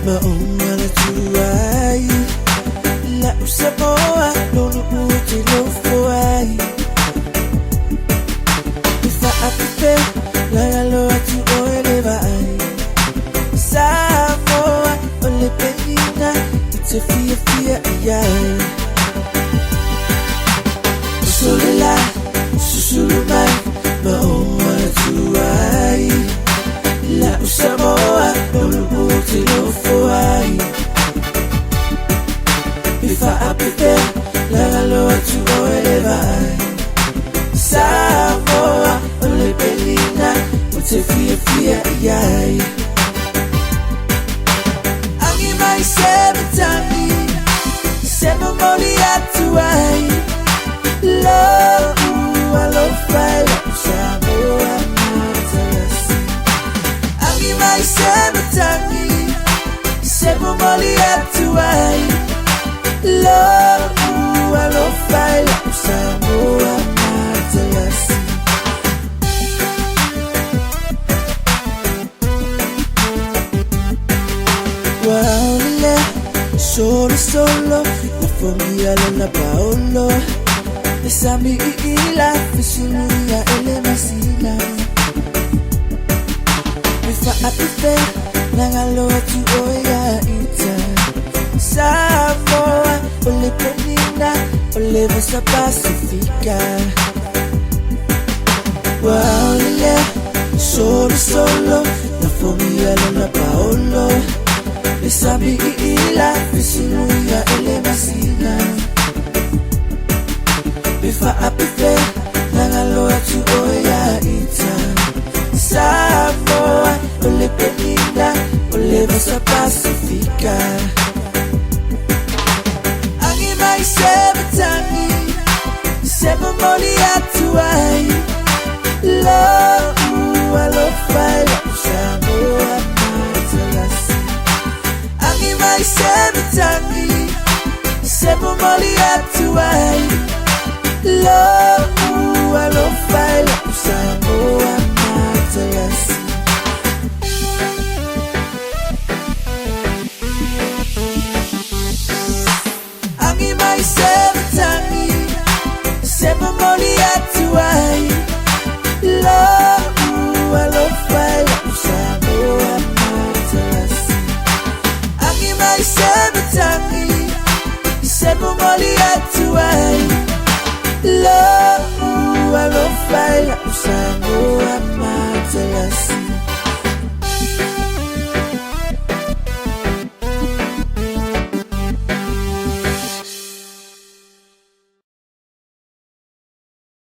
maungana tuai la usamoa lulu uti lo foi ifa apipe la lo atu oele vai samoa ole penina it's a fia yai solela susulumai maungana tuai la usamoa lulu uti lo foi ifa apipe la lo atu oele vai samoa ole penina it's a fia yai angi mai sebetangi sema moli atuai lo alo file samoa matalasi angi mai sebetangi sema moli atuai lo alo file samoa matalasi Waolile solo la famiglia la Paolo Besami ila fisiluya ele masila Bifa apipe nangalo tu oya ita Samoa ole penina ole vasa pacifica Waolile solo la famiglia la Paolo Besami ila fisiluya ele masila Bifa apipe nangalo atu oya ita Samoa ole penina ole vasa pacifica Angi mai sebetangi sema moli atu ai Lo alo file Samoa matalasi Angi mai sebetangi sema moli atu ai Lo alo file Samoa matalasi Angi mai sebetangi sema moli atu ai Lo alo file Samoa matalasi Angi mai sebetangi sema moli atu ai Lo alo file Samoa